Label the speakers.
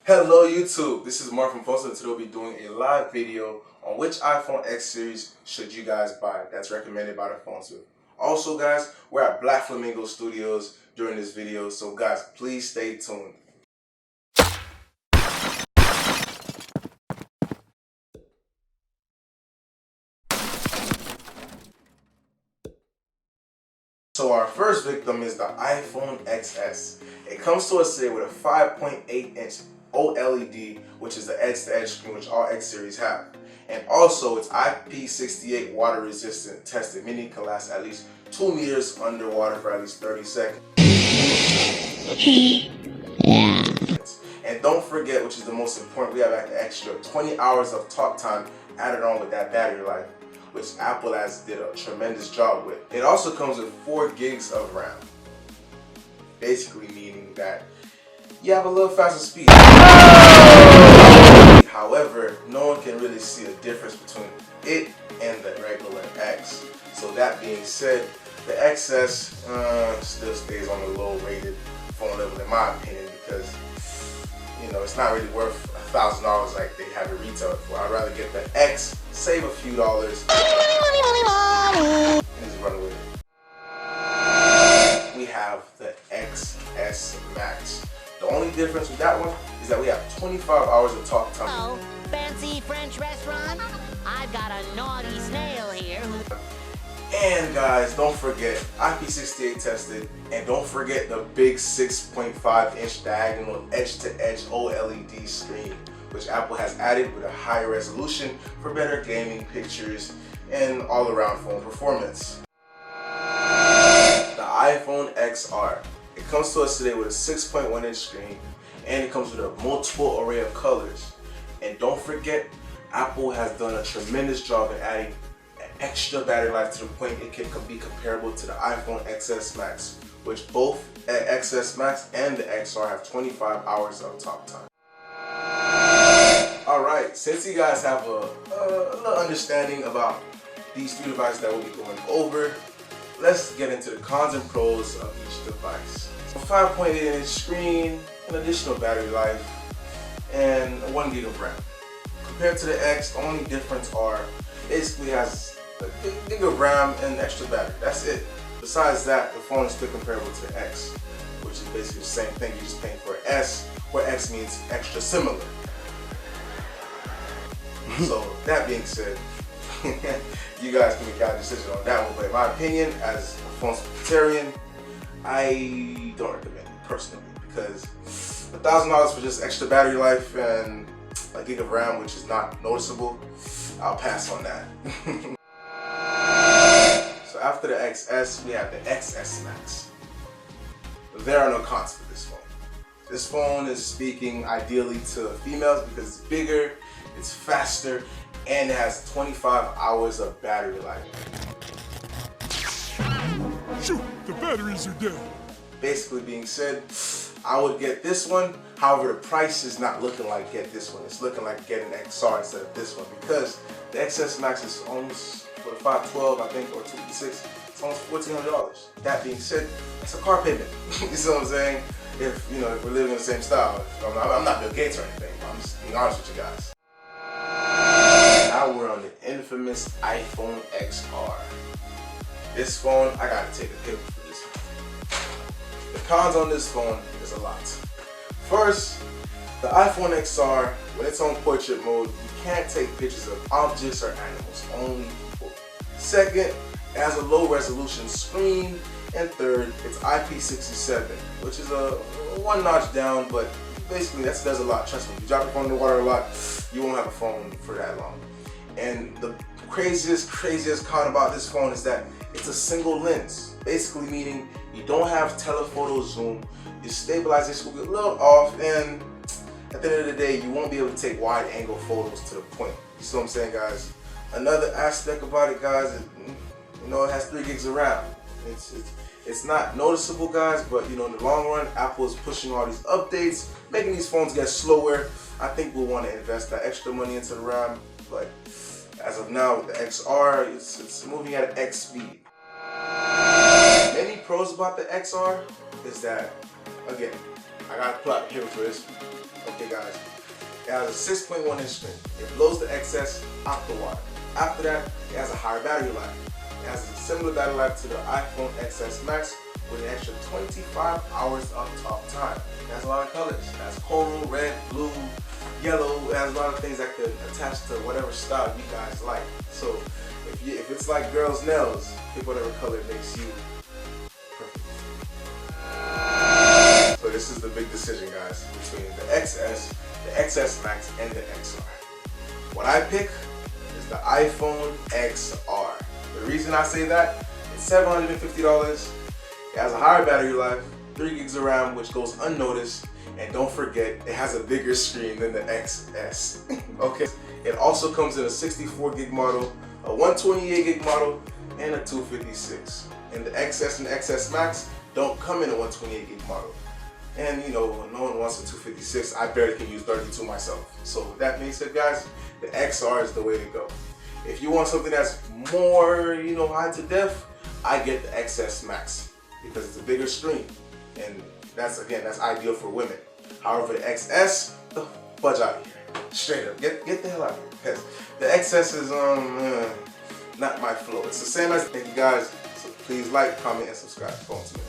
Speaker 1: Hello YouTube, this is Mark from PhoneSmith. Today we'll be doing a live video on which iPhone X series should you guys buy. That's recommended by the PhoneSmith. Also guys, we're at Black Flamingo Studios during this video, so guys, please stay tuned. So our first victim is the iPhone XS. It comes to us today with a 5.8-inch OLED, which is the edge-to-edge screen which all X series have. And also it's IP68 water resistant tested, meaning it can last at least 2 meters underwater for at least 30 seconds. And don't forget, which is the most important, we have an extra 20 hours of talk time added on with that battery life, which Apple has did a tremendous job with. It also comes with 4 gigs of RAM. Basically meaning that you have a little faster speed. However, no one can really see a difference between it and the regular X. So that being said, the XS still stays on the low rated phone level in my opinion, because you know it's not really worth $1,000 like they have it retailed for. I'd rather get the X, save a few dollars, and just run with it. We have the XS Max. The only difference with that one is that we have 25 hours of talk time.
Speaker 2: Hello, fancy French restaurant? I've got a naughty snail here who...
Speaker 1: And guys, don't forget, IP68 tested, and don't forget the big 6.5-inch diagonal edge-to-edge OLED screen, which Apple has added with a higher resolution for better gaming pictures and all-around phone performance. The iPhone XR. It comes to us today with a 6.1-inch screen, and it comes with a multiple array of colors. And don't forget, Apple has done a tremendous job in adding extra battery life to the point it can be comparable to the iPhone XS Max, which both XS Max and the XR have 25 hours of talk time. Alright, since you guys have a little understanding about these 3 devices that we'll be going over, let's get into the cons and pros of each device. So 5.8-inch screen, an additional battery life, and 1 gig of RAM. Compared to the X, the only difference are basically has a gig of RAM and extra battery. That's it. Besides that, the phone is still comparable to the X, which is basically the same thing. You're just paying for an S, where X means extra similar. So that being said, you guys can make a decision on that one. But in my opinion, as a phone vegetarian, I don't recommend it personally, because $1,000 for just extra battery life and a gig of RAM, which is not noticeable, I'll pass on that. So after the XS, we have the XS Max. There are no cons for this phone. This phone is speaking ideally to females because it's bigger, it's faster, and it has 25 hours of battery life.
Speaker 3: Shoot, the batteries are dead.
Speaker 1: Basically being said, I would get this one. However, the price is not looking like get this one. It's looking like getting XR instead of this one, because the XS Max is almost for the 512, I think, or 256. It's almost $1,400. That being said, it's a car payment. You see what I'm saying? If if we're living in the same style, I'm not Bill Gates or anything. I'm just being honest with you guys. Now we're on the infamous iPhone XR. This phone, I gotta take a pic for this one. The cons on this phone is a lot. First, the iPhone XR, when it's on portrait mode, you can't take pictures of objects or animals, only people. Second, it has a low resolution screen. And third, it's IP67, which is a 1 notch down, but basically that does a lot. Trust me, if you drop your phone in the water a lot, you won't have a phone for that long. And the craziest con about this phone is that it's a single lens, basically meaning you don't have telephoto zoom, your stabilization will be a little off, and at the end of the day, you won't be able to take wide angle photos to the point. You see what I'm saying, guys? Another aspect about it, guys, is, it has 3 gigs of RAM. It's not noticeable, guys, but in the long run, Apple is pushing all these updates, making these phones get slower. I think we'll want to invest that extra money into the RAM, but as of now with the XR, it's moving at X speed. Many pros about the XR is that, again, I got a plot here for this. Okay guys, it has a 6.1 inch screen. It blows the XS out the water. After that, it has a higher battery life. It has a similar battery life to the iPhone XS Max with an extra 25 hours of talk time. It has a lot of colors. It has coral, red, blue, yellow. It has a lot of things that could attach to whatever style you guys like. So if it's like girls' nails, pick whatever color makes you perfect. So this is the big decision, guys, between the XS, the XS Max, and the XR. What I pick is the iPhone XR. The reason I say that, it's $750. It has a higher battery life, 3 gigs of RAM, which goes unnoticed, and don't forget, it has a bigger screen than the XS. Okay. It also comes in a 64 gig model, a 128 gig model, and a 256. And the XS and the XS Max don't come in a 128 gig model. And you know, when no one wants a 256, I barely can use 32 myself. So with that being said, guys, the XR is the way to go. If you want something that's more, you know, high to def, I get the XS Max because it's a bigger screen, and that's ideal for women. However, the XS, budge out of here, straight up, get the hell out of here, because the XS is not my flow. It's the same as, thank you guys. So please like, comment, and subscribe. PhoneSmith.